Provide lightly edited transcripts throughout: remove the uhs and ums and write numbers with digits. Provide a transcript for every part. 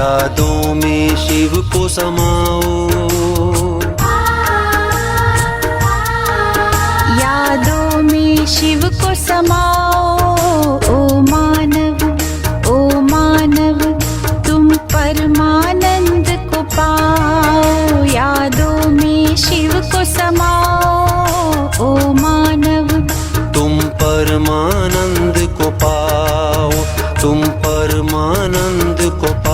यादों में शिव को समाओ, यादों में शिव को समाओ। ओ मानव तुम परमानंद को पाओ, यादों में शिव को समाओ। ओ मानव तुम परमानंद को पाओ, तुम परमानंद को पाओ।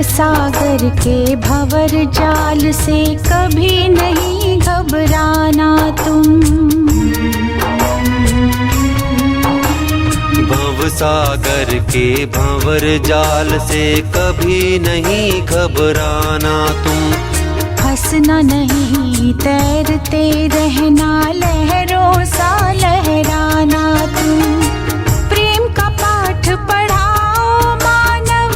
सागर के भंवर जाल से कभी नहीं घबराना तुम, भव सागर के भंवर जाल से कभी नहीं घबराना तुम। फंसना नहीं तैरते रहना, लहरों सा लहराना तुम। प्रेम का पाठ पढ़ाओ मानव,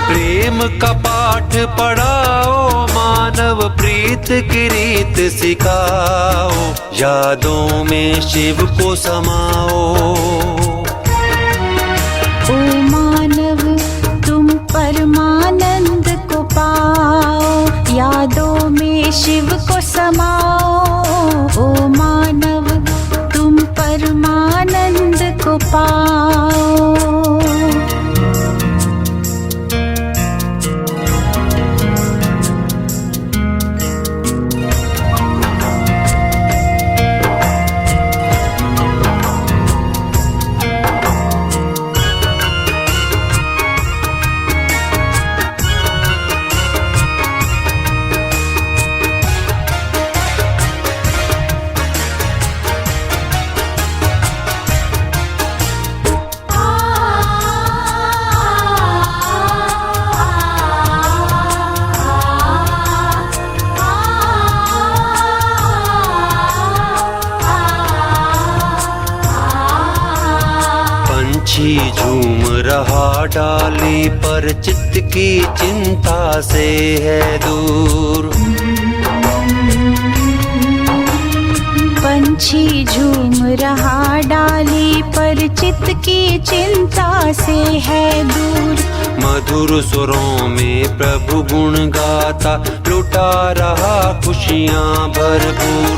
प्रेम का पाठ पढ़ाओ मानव, प्रीत की रीत सिखाओ, यादों में शिव को समाओ। ओ मानव तुम परमानंद को पाओ, यादों में शिव को समाओ। ओ मानव तुम परमानंद को पाओ। पंछी झूम रहा डाली पर, चित्त की चिंता से है दूर। पंछी झूम रहा डाली पर, चित्त की चिंता से है दूर। मधुर सुरों में प्रभु गुण गाता, लुटा रहा खुशियाँ भरपूर।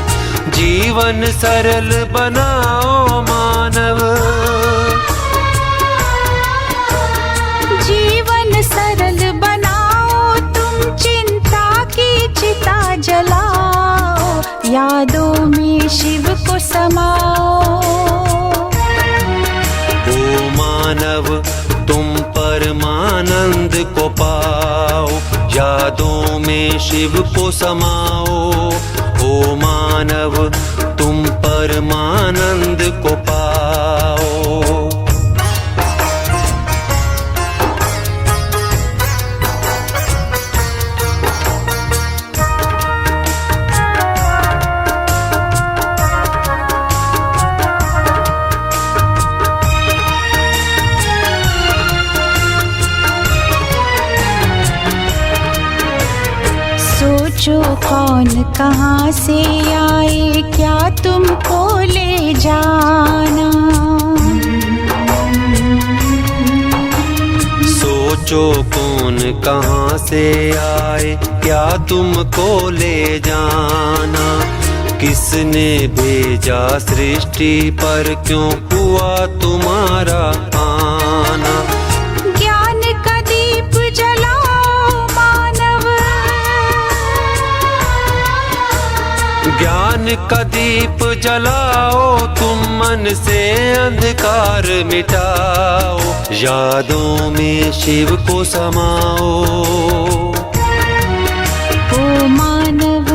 जीवन सरल बनाओ मानव, जीवन सरल बनाओ तुम। चिंता की चिता जलाओ, यादों में शिव को समाओ। ओ मानव तुम परमानंद को पाओ, यादों में शिव को समाओ। ओ मानव तुम परमानंद को पाओ। सोचो कौन कहाँ से आए, क्या तुमको ले जाना। सोचो कौन कहाँ से आए, क्या तुमको ले जाना। किसने भेजा सृष्टि पर, क्यों हुआ तुम्हारा आना। ज्ञान का दीप जलाओ मानव, ज्ञान का दीप जलाओ तुम। मन से अंधकार मिटाओ, यादों में शिव को समाओ। ओ मानव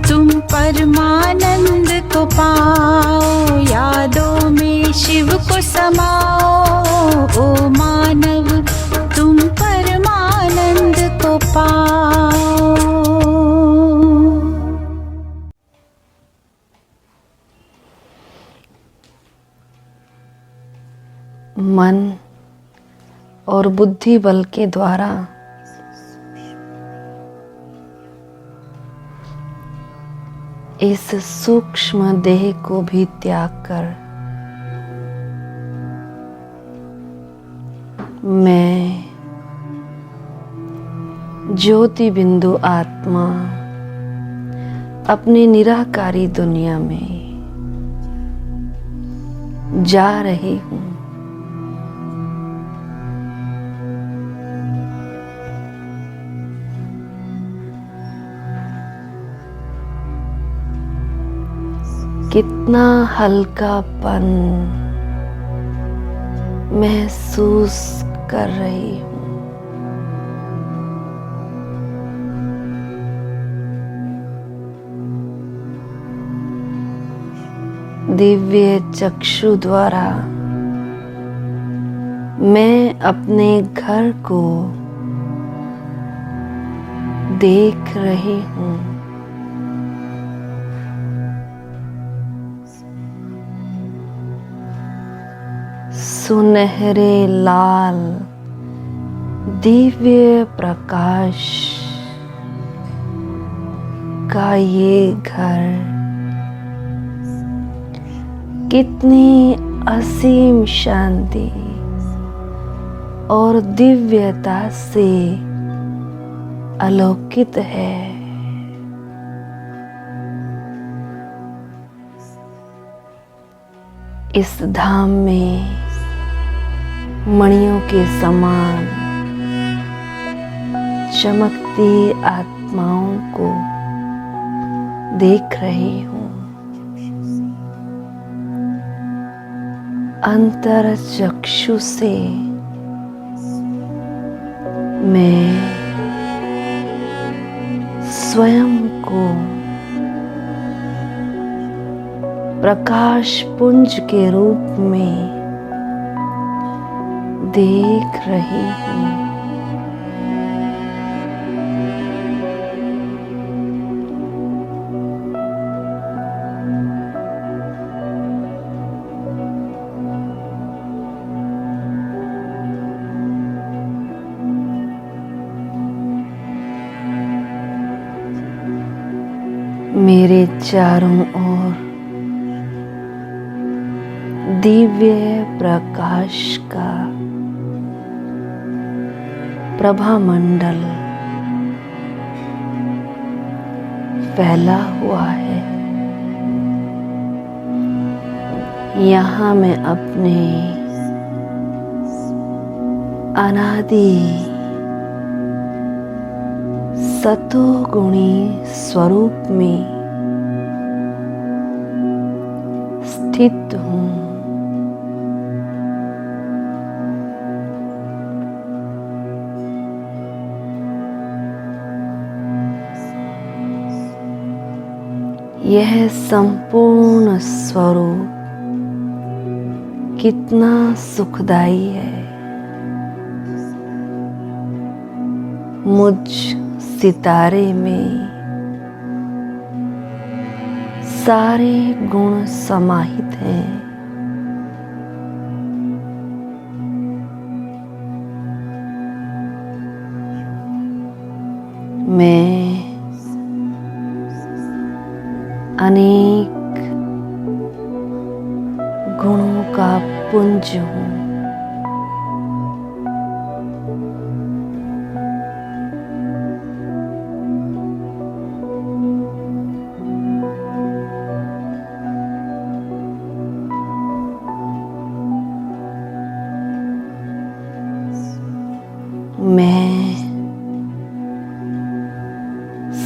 तुम परमानंद को पाओ, यादों में शिव को समाओ। ओ मानव तुम परमानंद को पाओ। और बुद्धि बल के द्वारा इस सूक्ष्म देह को भी त्याग कर मैं ज्योति बिंदु आत्मा अपनी निराकारी दुनिया में जा रही हूँ। कितना हल्कापन महसूस कर रही हूँ। दिव्य चक्षु द्वारा मैं अपने घर को देख रही हूँ। सुनहरे लाल दिव्य प्रकाश का ये घर कितनी असीम शांति और दिव्यता से अलौकित है। इस धाम में मणियों के समान चमकती आत्माओं को देख रही हूँ। अंतर चक्षु से मैं स्वयं को प्रकाश पुंज के रूप में देख रही हूँ। मेरे चारों ओर दिव्य प्रकाश का प्रभा मंडल फैला हुआ है। यहाँ मैं अपने अनादि सतोगुणी स्वरूप में स्थित हूँ। यह संपूर्ण स्वरूप कितना सुखदायी है। मुझ सितारे में सारे गुण समाहित हैं। मैं अनेक गुणों का पुंज हूँ। मैं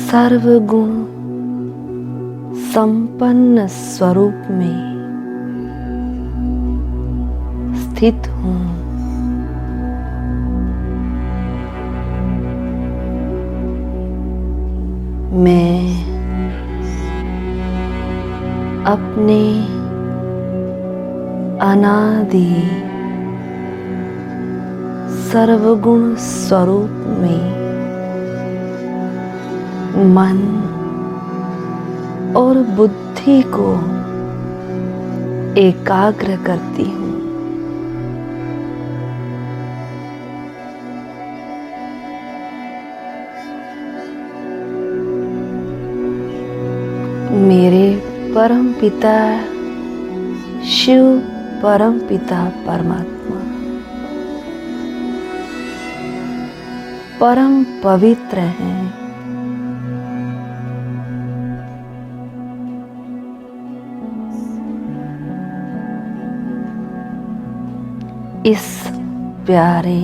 सर्वगुण संपन्न स्वरूप में स्थित हूँ। मैं अपने अनादि सर्वगुण स्वरूप में मन और बुद्धि को एकाग्र करती हूँ। मेरे परम पिता शिव परम पिता परमात्मा परम पवित्र हैं। इस प्यारे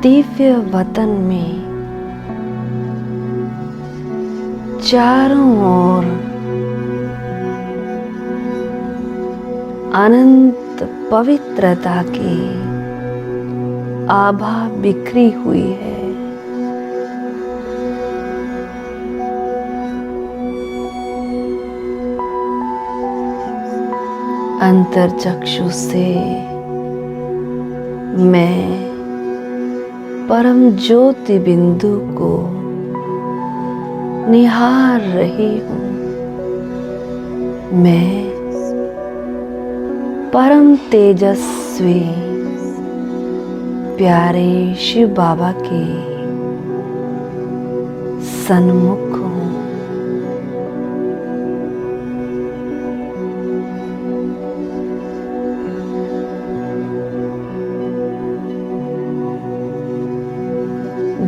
दिव्य वतन में चारों ओर अनंत पवित्रता की आभा बिखरी हुई है। अंतर्चक्षु से मैं परम ज्योति बिंदु को निहार रही हूँ। मैं परम तेजस्वी प्यारे शिव बाबा के सन्मुख हूँ।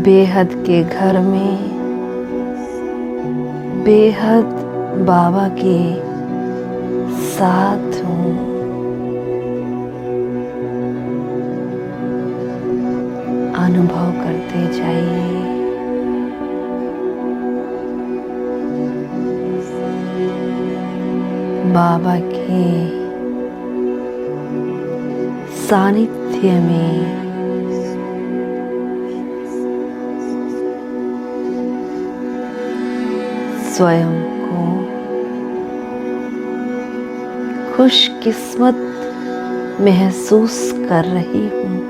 बेहद के घर में बेहद बाबा के साथ हूँ। अनुभव करते जाइए। बाबा के सानिध्य में स्वयं को खुशकिस्मत महसूस कर रही हूँ।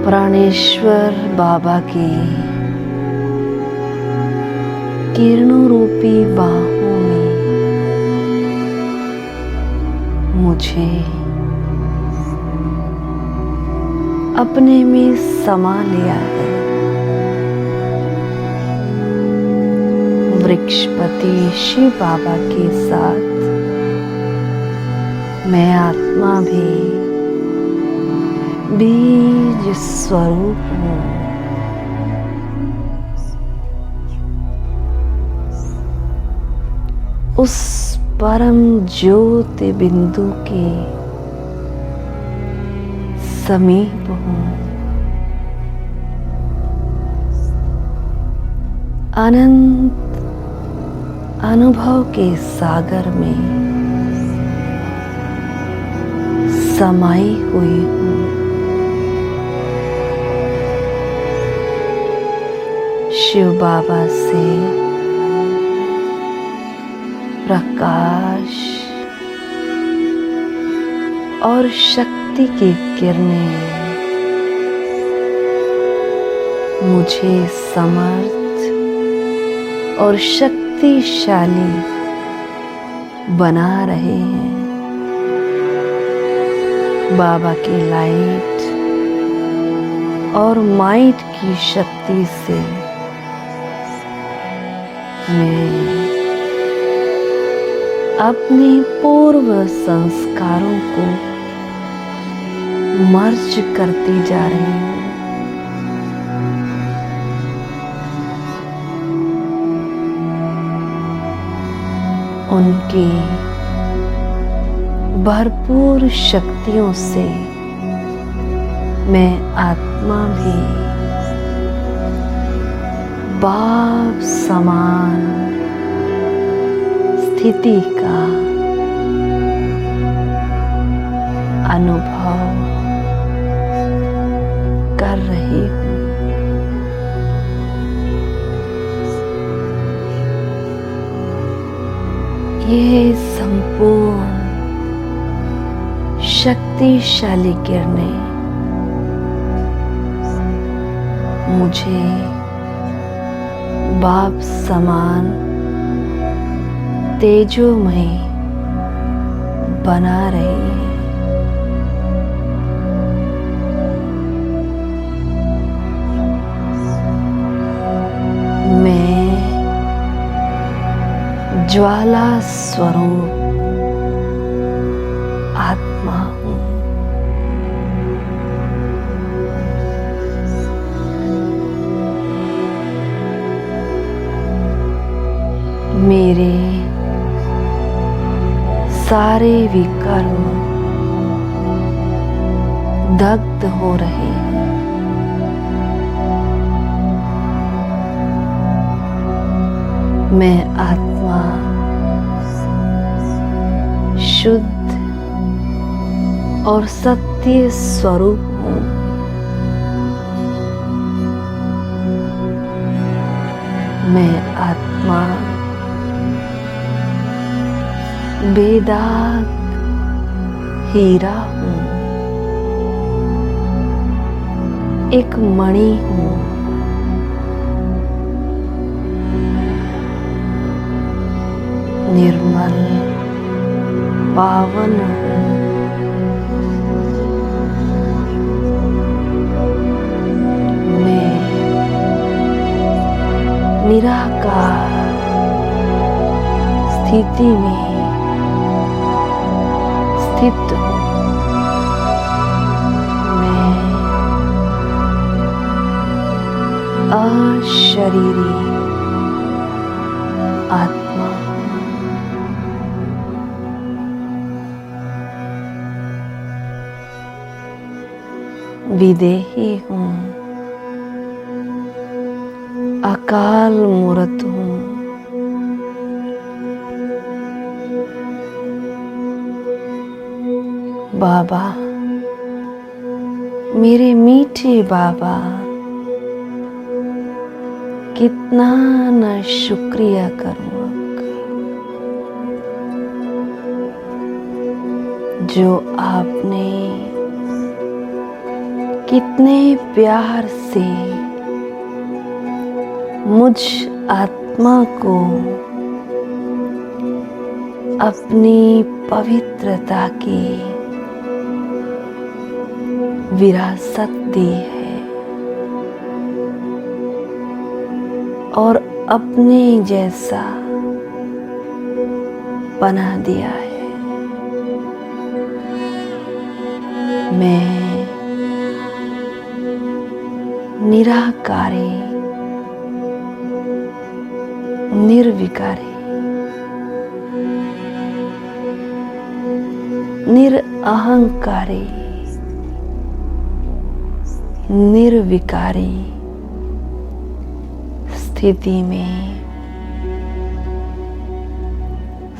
प्राणेश्वर बाबा की किरणों रूपी बाहों में मुझे अपने में समा लिया है। वृक्षपति शिव बाबा के साथ मैं आत्मा भी बीज स्वरूप हूँ। उस परम ज्योति बिंदु के समीप हूँ। अनंत अनुभव के सागर में समाई हुई हूँ। शिव बाबा से प्रकाश और शक्ति की किरणें मुझे समर्थ और शक्तिशाली बना रहे हैं। बाबा की लाइट और माइट की शक्ति से मैं अपने पूर्व संस्कारों को मर्ज करती जा रही हूँ। उनकी भरपूर शक्तियों से मैं आत्मा भी बाप समान स्थिति का अनुभव कर रही हूँ। ये संपूर्ण शक्तिशाली किरणें मुझे बाप समान तेजोमय बना रही है। मैं ज्वाला स्वरूप आत्मा हूँ। मेरे सारे विकर्म दग्ध हो रहे हैं। मैं आत्मा शुद्ध और सत्य स्वरूप हूँ। मैं आत्मा बेदाग हीरा हूँ, एक मणि हूँ। निर्मल पावन हूँ। मैं निराकार स्थिति में स्थित हूँ। मैं अशरीरी आत्मा हूँ। विदेही हूँ, अकाल मूर्त हूँ। बाबा, मेरे मीठे बाबा, कितना न शुक्रिया करूं आपका, जो आपने कितने प्यार से मुझ आत्मा को अपनी पवित्रता की विरासत दी है और अपने जैसा बना दिया है। मैं निराकारी, निर्विकारी, निरअहंकारी, निर्विकारी स्थिति में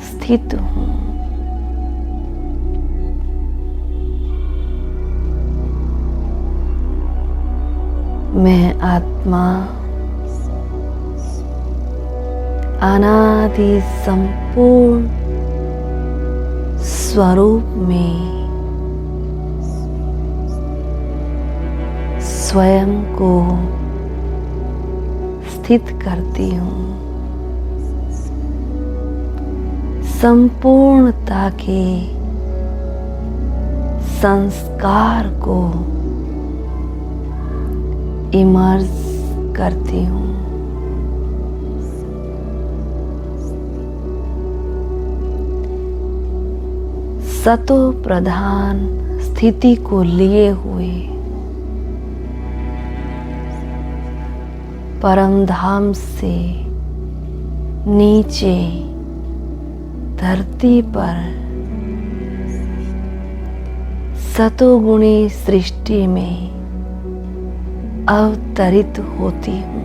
स्थित हूँ। मैं आत्मा अनादि संपूर्ण स्वरूप में स्वयं को स्थित करती हूँ। संपूर्णता के संस्कार को इमर्ज करती हूँ। सतो प्रधान स्थिति को लिए हुए परम धाम से नीचे धरती पर सतोगुणी सृष्टि में अवतरित होती हूँ।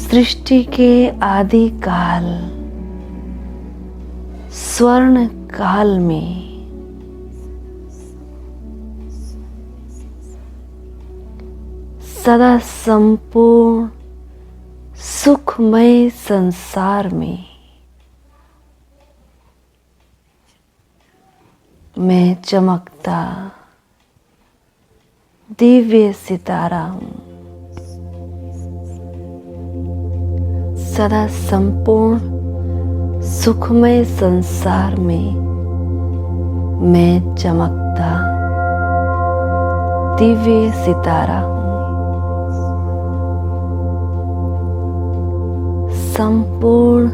सृष्टि के आदि काल स्वर्ण काल में सदा संपूर्ण सुखमय संसार में मैं चमकता दिव्य सितारा हूँ। सदा संपूर्ण सुखमय संसार में मैं चमकता दिव्य सितारा हूँ। संपूर्ण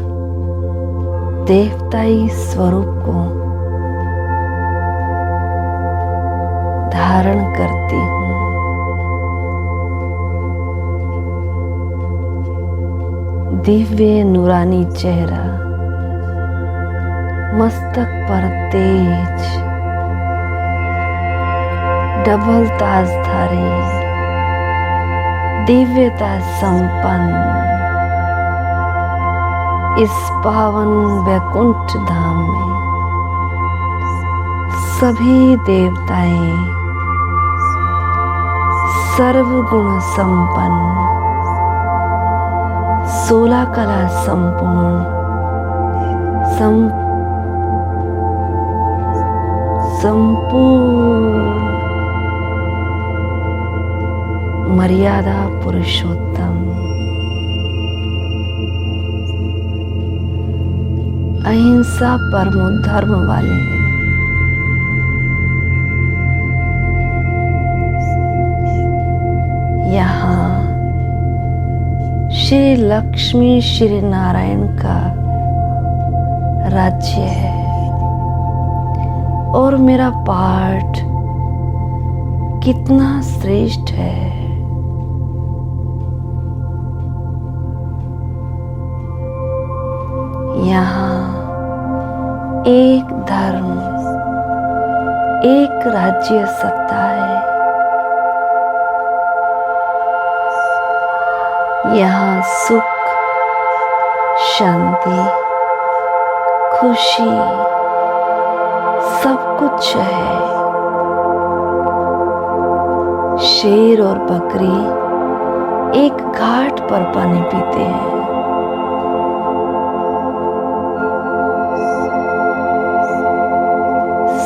देवताई स्वरूप को धारण करती हूँ। दिव्य नूरानी चेहरा, मस्तक पर तेज, डबल ताजधारी, दिव्यता संपन्न इस पावन वैकुंठ धाम में सभी देवताएं सर्वगुण संपन्न, 16 कला संपूर्ण, संपूर्ण मर्यादा पुरुषोत्तम, अहिंसा परमो धर्म वाले हैं। यहाँ श्री लक्ष्मी श्री नारायण का राज्य है और मेरा पाठ कितना श्रेष्ठ है। यहाँ एक धर्म, एक राज्य सत्ता है। यहाँ सुख, शांति, खुशी सब कुछ है। शेर और बकरी एक घाट पर पानी पीते हैं।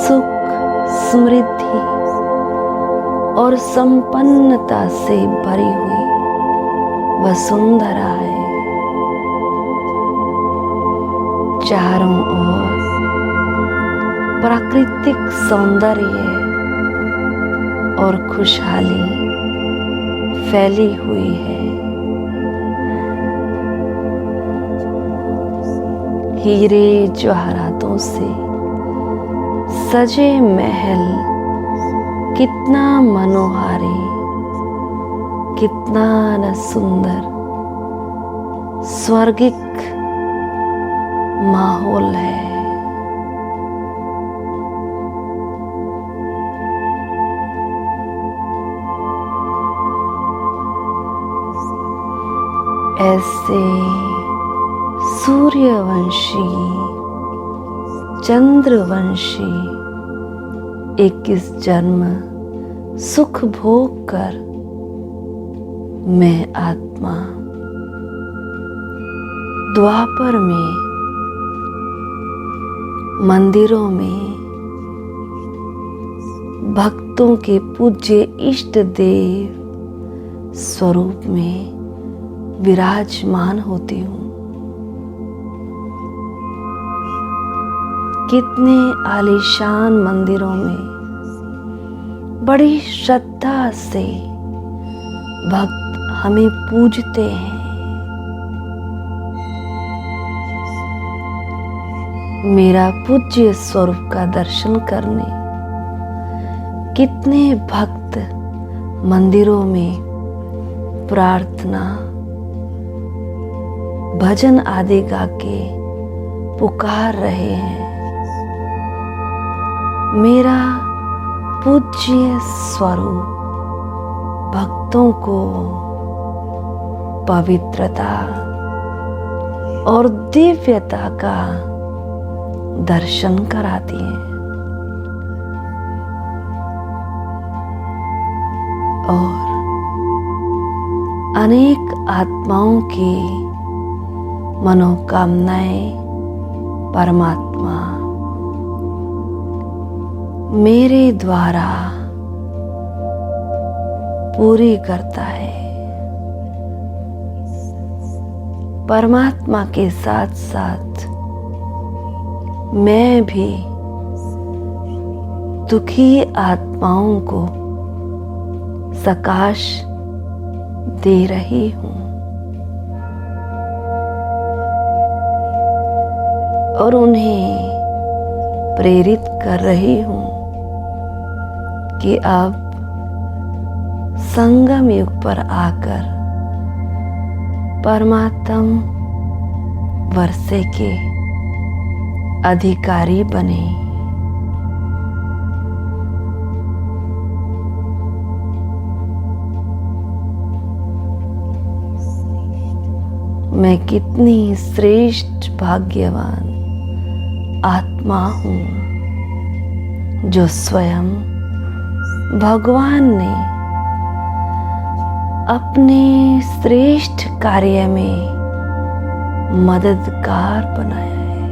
सुख, समृद्धि और संपन्नता से भरी हुई वसुंधरा है। चारों ओर प्राकृतिक सौंदर्य और खुशहाली फैली हुई है। हीरे जवाहरातों से सजे महल कितना मनोहारी, कितना न सुंदर स्वर्गिक माहौल है। ऐसे सूर्यवंशी, चंद्रवंशी 21 जन्म सुख भोग कर मैं आत्मा द्वापर में मंदिरों में भक्तों के पूज्य इष्ट देव स्वरूप में विराजमान होती हूँ। कितने आलीशान मंदिरों में बड़ी श्रद्धा से भक्त हमें पूजते हैं। मेरा पूज्य स्वरूप का दर्शन करने कितने भक्त मंदिरों में प्रार्थना, भजन आदि गा के पुकार रहे हैं। मेरा पूज्य स्वरूप भक्तों को पवित्रता और दिव्यता का दर्शन कराती है और अनेक आत्माओं की मनोकामनाएं परमात्मा मेरे द्वारा पूरी करता है। परमात्मा के साथ साथ मैं भी दुखी आत्माओं को सकाश दे रही हूं और उन्हें प्रेरित कर रही हूं कि अब संगम युग पर आकर परमात्म वर्षे के अधिकारी बने। मैं कितनी श्रेष्ठ भाग्यवान आत्मा हूँ जो स्वयं भगवान ने अपने श्रेष्ठ कार्य में मददगार बनाया है।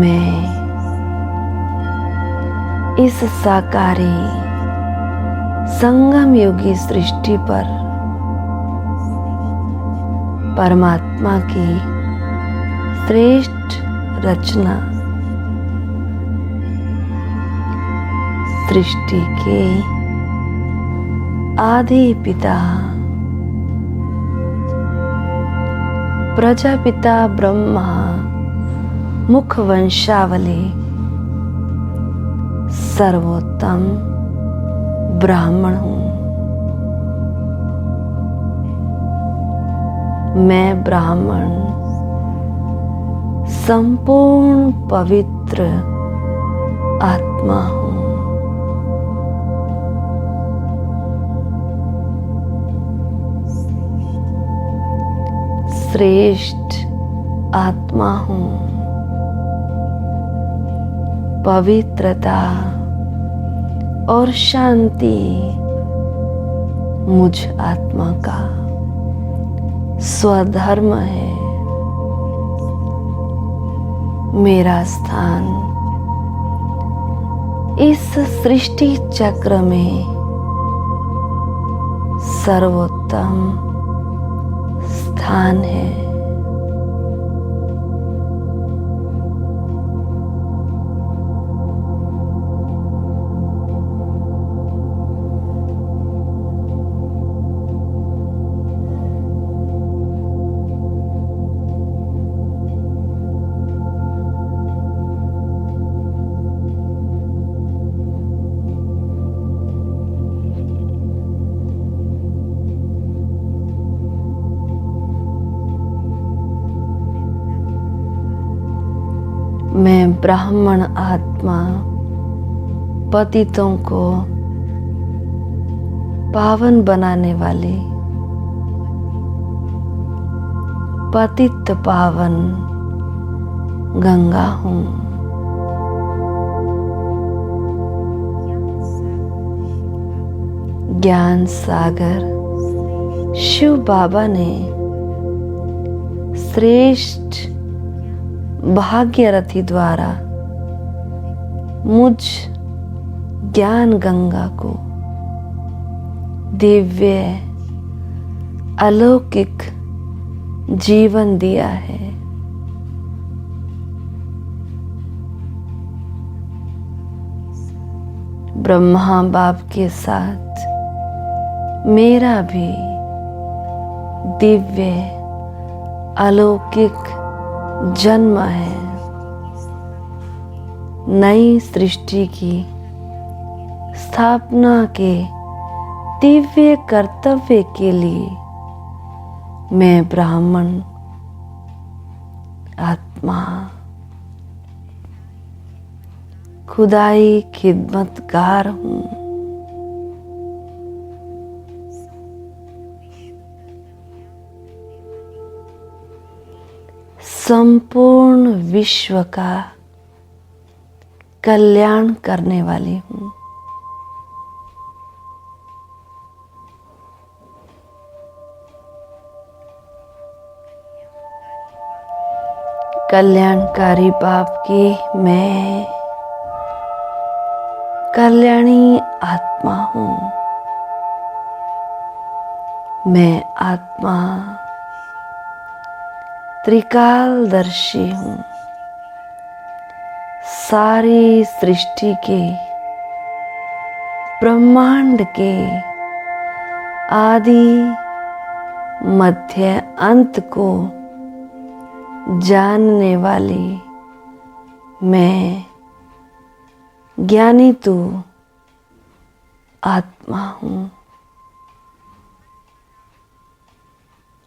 मैं इस साकारी संगम योगी सृष्टि पर परमात्मा की श्रेष्ठ रचना सृष्टि के आदि पिता प्रजापिता ब्रह्मा मुख वंशावली सर्वोत्तम ब्राह्मण हूं। मैं ब्राह्मण संपूर्ण पवित्र आत्मा हूं। श्रेष्ठ आत्मा हूं। पवित्रता और शांति मुझ आत्मा का स्वधर्म है। मेरा स्थान इस सृष्टि चक्र में सर्वोत्तम स्थान है। मैं ब्राह्मण आत्मा पतितों को पावन बनाने वाली पतित पावन गंगा हूँ। ज्ञान सागर शिव बाबा ने श्रेष्ठ भाग्यरथी द्वारा मुझ ज्ञान गंगा को दिव्य अलौकिक जीवन दिया है। ब्रह्मा बाप के साथ मेरा भी दिव्य अलौकिक जन्म है। नई सृष्टि की स्थापना के दिव्य कर्तव्य के लिए मैं ब्राह्मण आत्मा खुदाई खिदमतगार हूँ। संपूर्ण विश्व का कल्याण करने वाली हूँ। कल्याणकारी बाप की मैं कल्याणी आत्मा हूँ। मैं आत्मा त्रिकालदर्शी हूँ। सारी सृष्टि के, ब्रह्मांड के आदि मध्य अंत को जानने वाली मैं ज्ञानी तू आत्मा हूँ।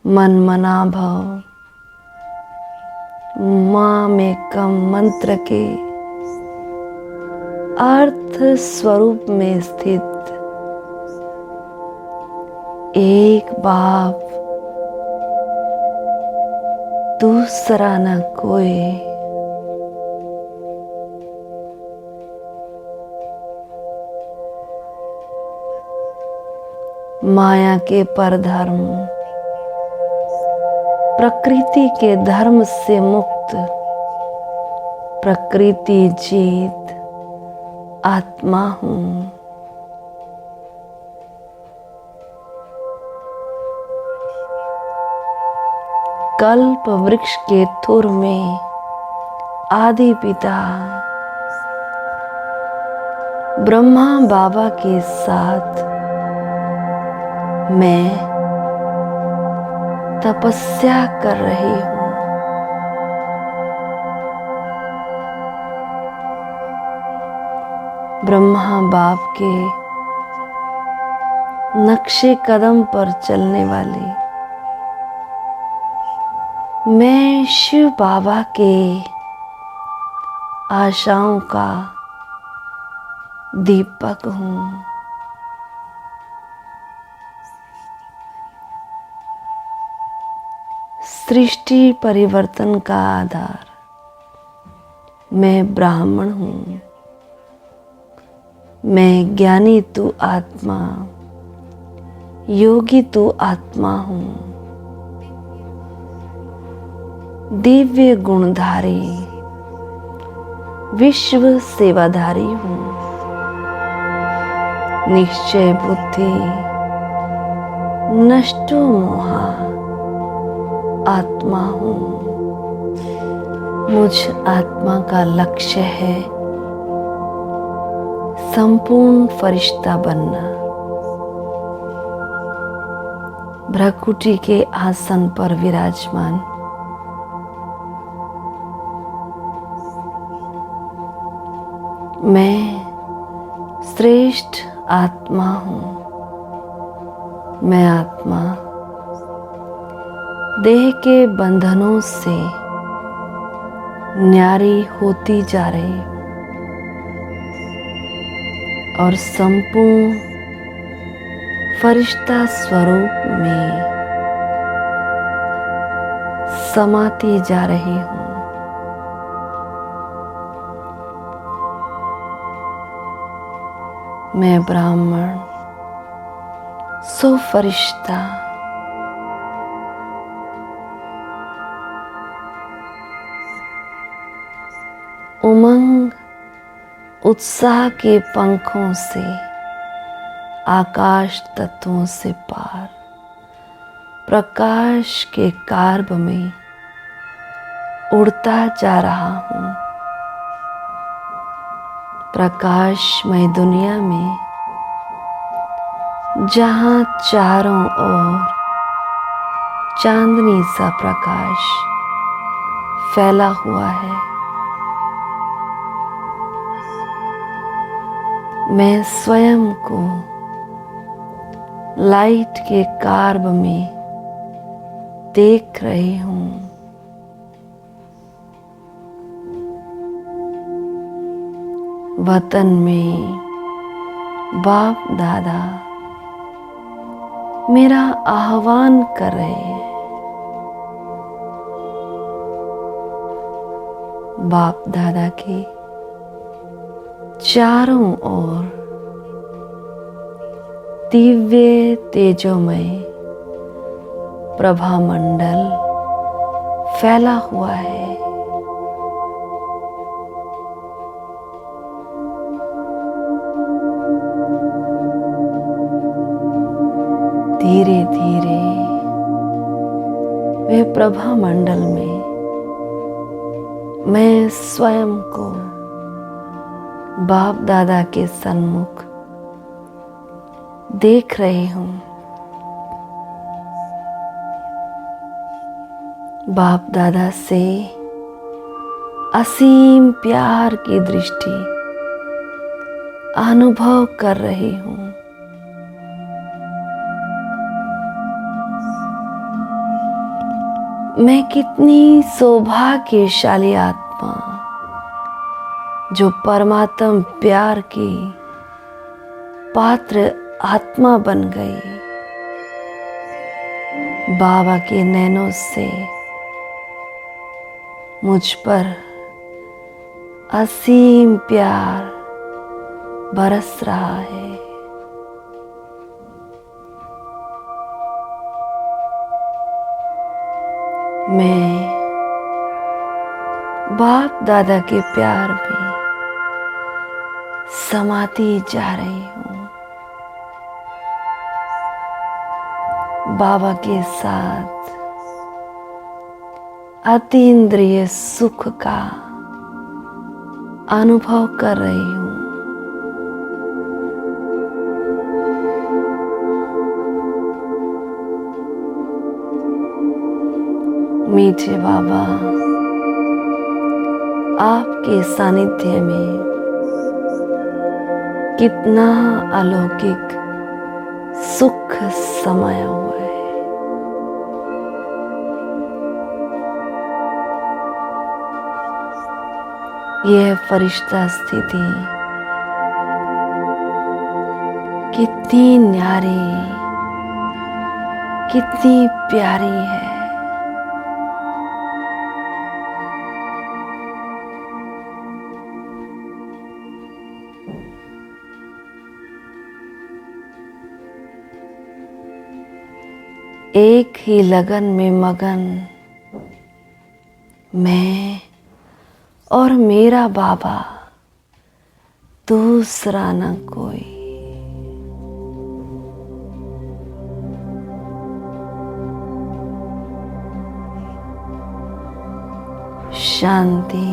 मन मना भव मामेकम मंत्र के अर्थ स्वरूप में स्थित एक बाप, दूसरा न कोई। माया के परधर्म, प्रकृति के धर्म से मुक्त, प्रकृति जीत आत्मा हूँ। कल्प वृक्ष के थुर में आदि पिता ब्रह्मा बाबा के साथ मैं तपस्या कर रही हूँ। ब्रह्मा बाप के नक्शे कदम पर चलने वाली मैं शिव बाबा के आशाओं का दीपक हूँ। सृष्टि परिवर्तन का आधार मैं ब्राह्मण हूँ। मैं ज्ञानी तू आत्मा, योगी तू आत्मा हूँ। दिव्य गुणधारी, विश्व सेवाधारी हूँ। निश्चय बुद्धि, नष्टो मोहा आत्मा हूँ। मुझ आत्मा का लक्ष्य है संपूर्ण फरिश्ता बनना। भ्रकुटी के आसन पर विराजमान मैं श्रेष्ठ आत्मा हूँ। मैं आत्मा देह के बंधनों से न्यारी होती जा रही हूँ और संपूर्ण फरिश्ता स्वरूप में समाती जा रही हूँ। मैं ब्राह्मण सो फरिश्ता उमंग उत्साह के पंखों से आकाश तत्वों से पार प्रकाश के कार्ब में उड़ता जा रहा हूँ। प्रकाशमय दुनिया में जहाँ चारों ओर चांदनी सा प्रकाश फैला हुआ है, मैं स्वयं को लाइट के कार्ब में देख रही हूँ। वतन में बाप दादा मेरा आह्वान कर रहे हैं। बाप दादा के चारों ओर दिव्य तेजोमय प्रभा मंडल फैला हुआ है। धीरे धीरे वे प्रभा मंडल में मैं स्वयं को बाप दादा के सन्मुख देख रही हूँ। बाप दादा से असीम प्यार की दृष्टि अनुभव कर रही हूँ। मैं कितनी सौभाग्यशाली आत्मा जो परमात्म प्यार की पात्र आत्मा बन गई। बाबा के नैनों से मुझ पर असीम प्यार बरस रहा है। मैं बाप दादा के प्यार में समाती जा रही हूँ। बाबा के साथ अतीन्द्रिय सुख का अनुभव कर रही हूँ। मीठे बाबा, आपके सानिध्य में कितना अलौकिक सुख समाया हुआ है। यह फरिश्ता स्थिति कितनी न्यारी, कितनी प्यारी है। एक ही लगन में मगन मैं और मेरा बाबा, दूसरा न कोई। शांति,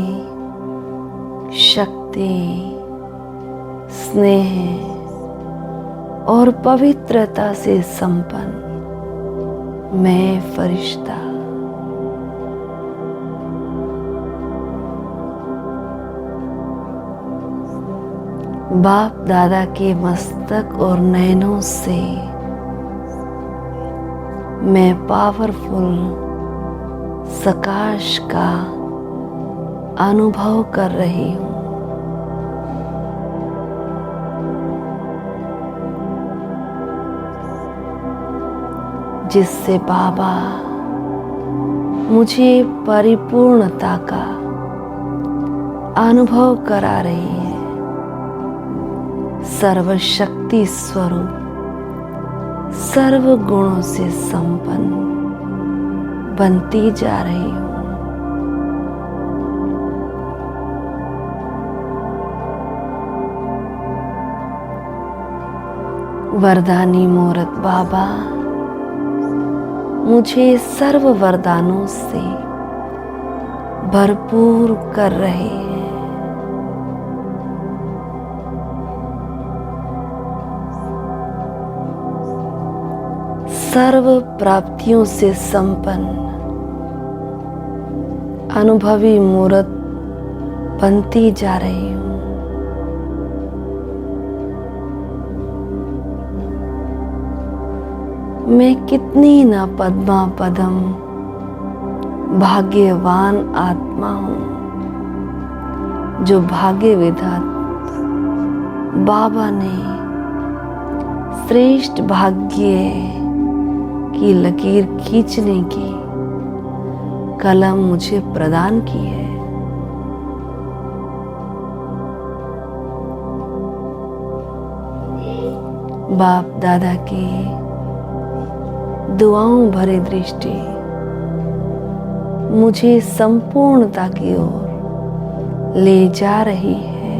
शक्ति, स्नेह और पवित्रता से संपन्न मैं फरिश्ता बाप दादा के मस्तक और नैनों से मैं पावरफुल सकाश का अनुभव कर रही हूँ। जिससे बाबा मुझे परिपूर्णता का अनुभव करा रही है। सर्वशक्ति स्वरूप, सर्व गुणों से संपन्न बनती जा रही हूँ। वरदानी मूर्त बाबा मुझे सर्व वरदानों से भरपूर कर रहे हैं। सर्व प्राप्तियों से संपन्न अनुभवी मूर्त बनती जा रही हूँ। मैं कितनी न पद्मा पदम भाग्यवान आत्मा हूँ जो भाग्य विधाता बाबा ने श्रेष्ठ भाग्य की लकीर खींचने की कलम मुझे प्रदान की है। बाप दादा की दुआओं भरी दृष्टि मुझे संपूर्णता की ओर ले जा रही है।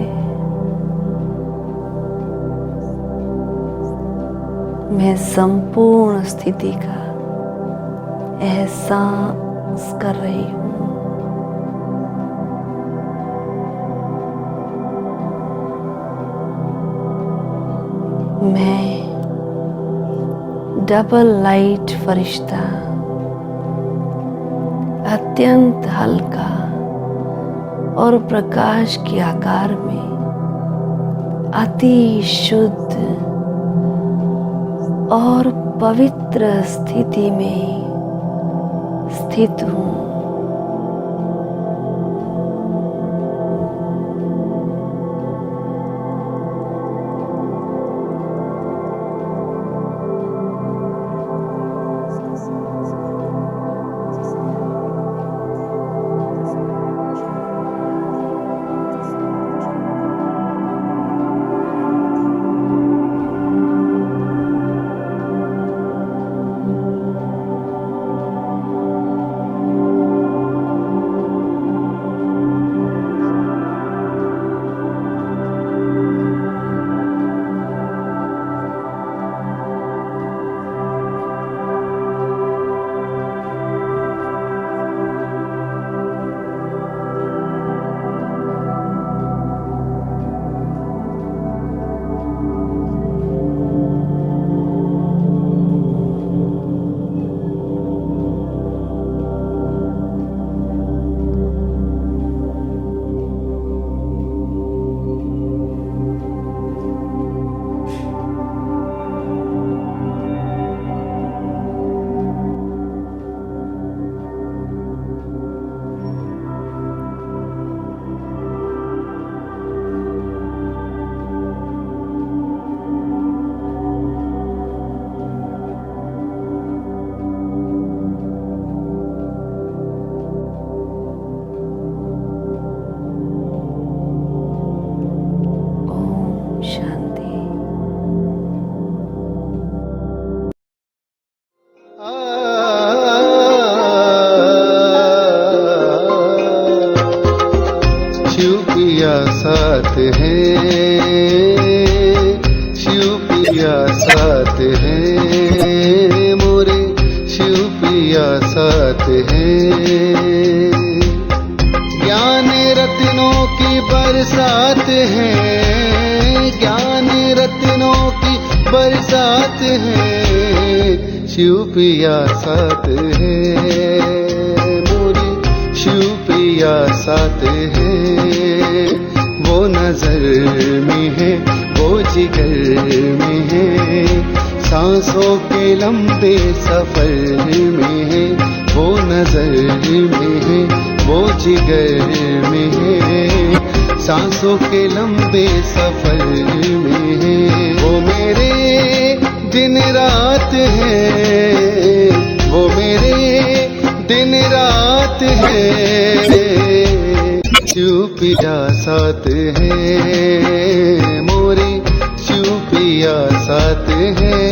मैं संपूर्ण स्थिति का एहसास कर रही हूँ। मैं डबल लाइट फरिश्ता अत्यंत हल्का और प्रकाश के आकार में अति शुद्ध और पवित्र स्थिति में स्थित हूँ। साथ है, शिव पिया साथ है, मोरे शिव पिया साथ है। ज्ञान रत्नों की बरसात है, ज्ञान रत्नों की बरसात है, शिव पिया साथ है, मोरे शिव पिया साथ है। वो नजर में है, वो जिगर में है, सांसों के लंबे सफर में है। वो नजर में है, वो जिगर में है, सांसों के लंबे सफर में है। वो मेरे दिन रात है, वो मेरे दिन रात है, शिव पिया साथ है, मोरे शिव पिया साथ है।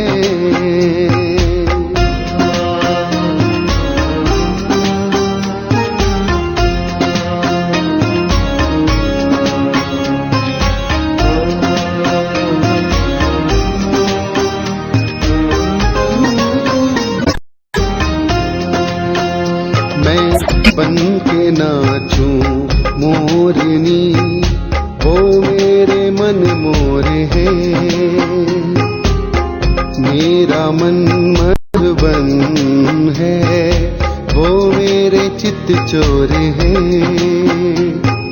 मैं बन के नाचूं मोरनी, वो मेरे मन मोर है, मेरा मन मधुबन है, वो मेरे चित्त चोर है।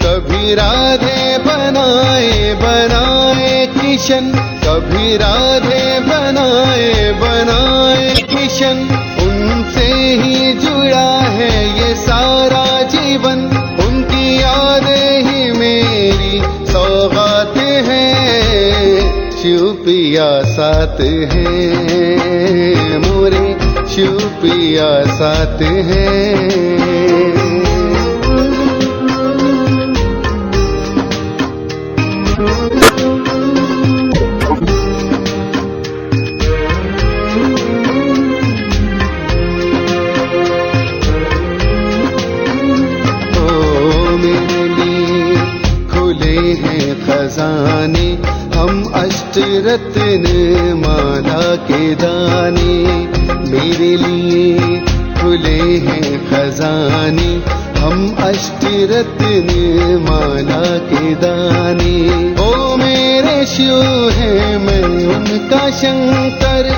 कभी राधे बनाए बनाए किशन, कभी राधे बनाए बनाए किशन, उनसे ही जुड़ा है ये सारा जीवन। उनकी यादें ही मेरी सौगात है, शिव पिया साथ है, मोरे शिव पिया साथ है। खजाने हम अष्टरत्न माला के दाने, मेरे लिए खुले हैं खजाने। हम अष्टरत्न माला के दाने। ओ मेरे शिव है मैं उनका शंकर,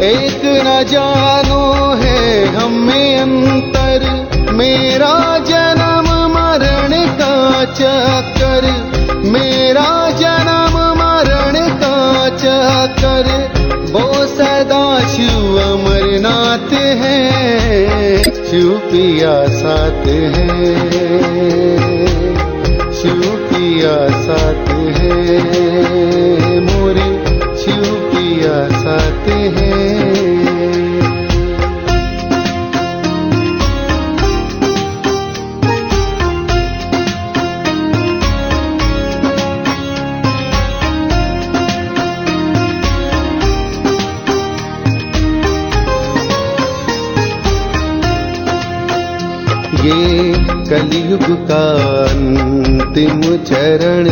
एक न जानो है हम में अंतर। मेरा जन्म मरण का चक्कर, मेरा जन्म मरण का चक्कर। वो सदा शिव अमरनाथ है, शिव पिया साथ है, शिव पिया साथ है, मोरे शिव पिया साथ है। ये कलयुग का अंतिम चरण,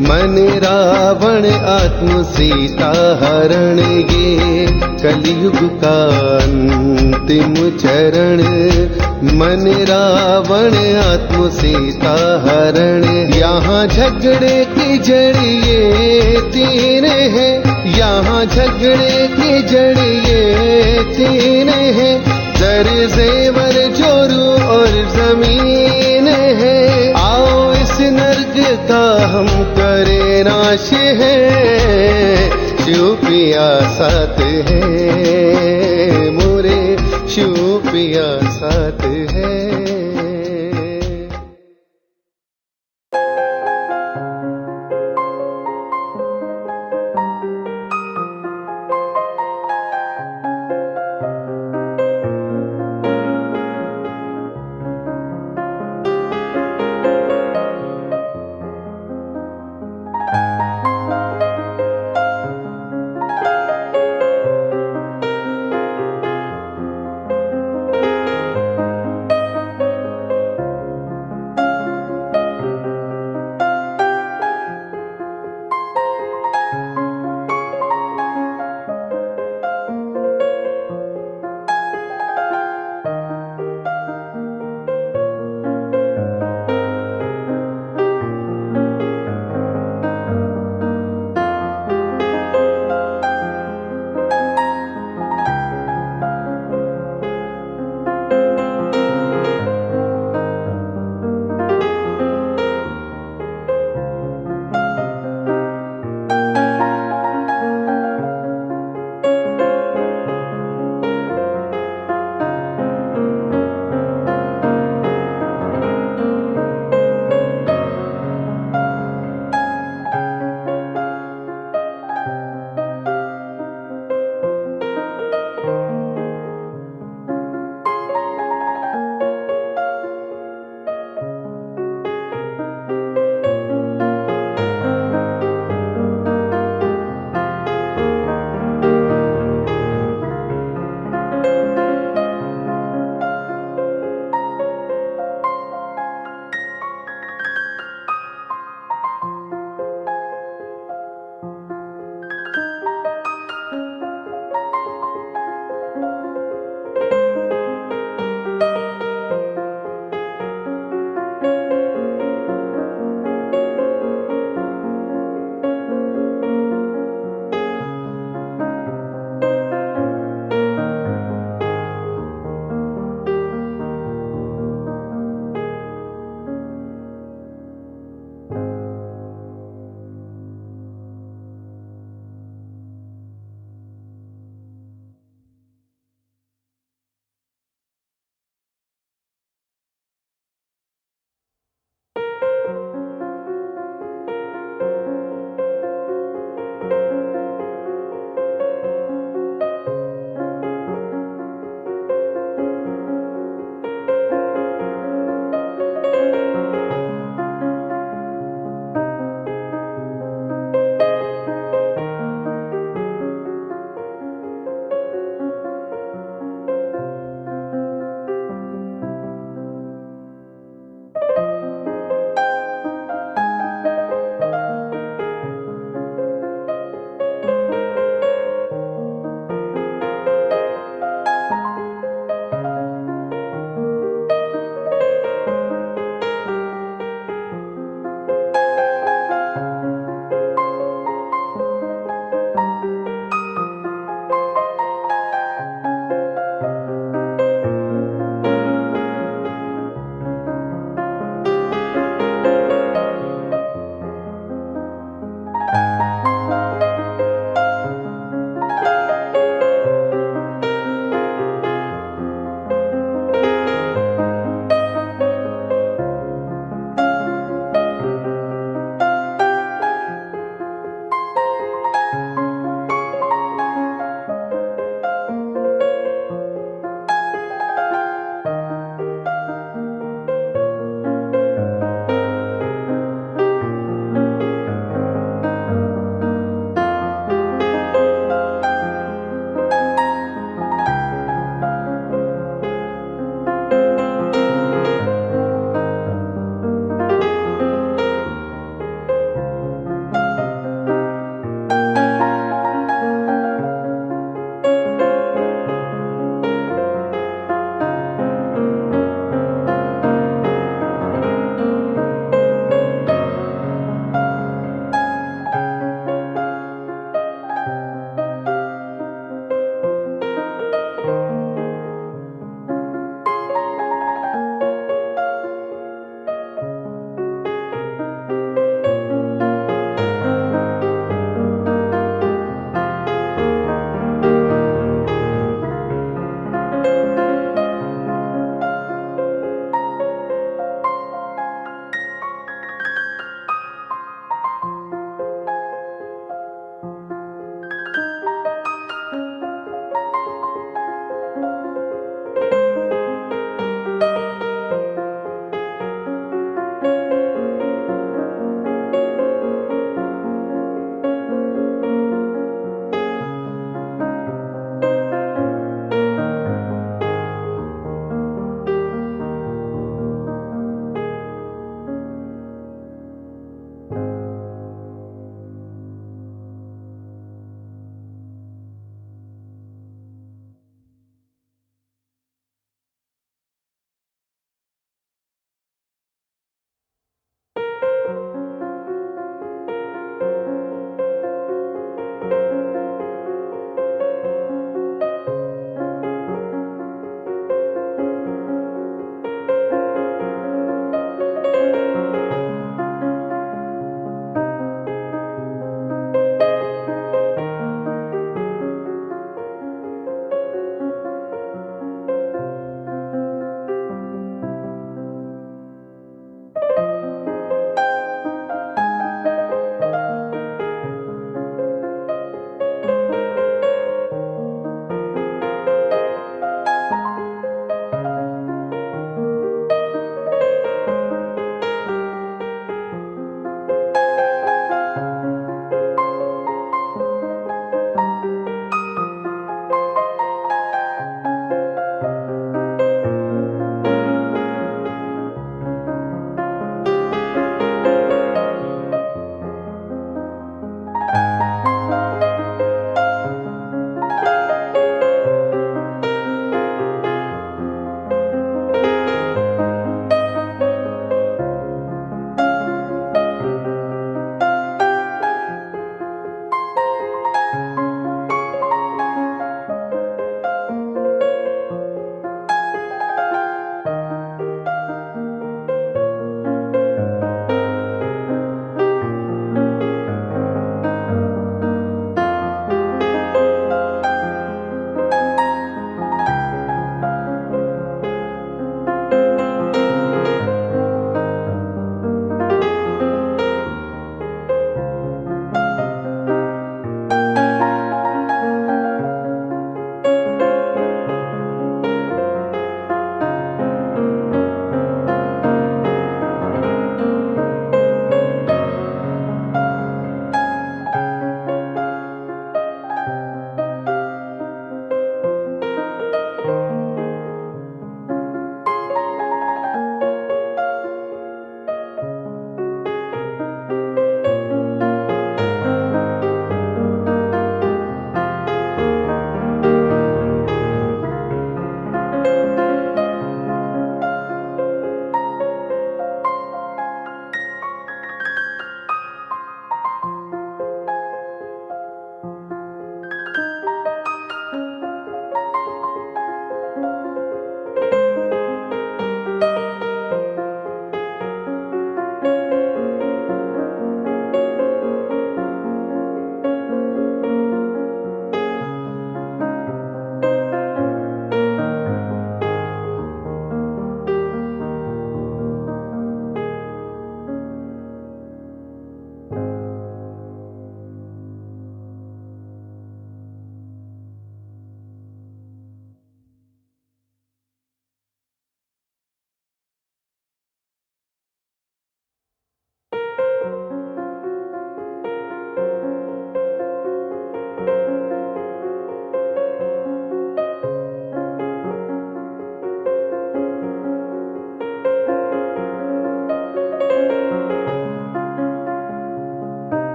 मन रावण आत्म सीता हरण। ये कलयुग का अंतिम चरण, मन रावण आत्म सीता हरण। यहाँ झगड़े की जड़ ये तीन है, यहाँ झगड़े की जड़ ये तीन है। दर जेवर जोरू और जमीन है, आओ इस नर्क का हम करें नाश है। शिव पिया साथ है, मोरे शिव पिया साथ है।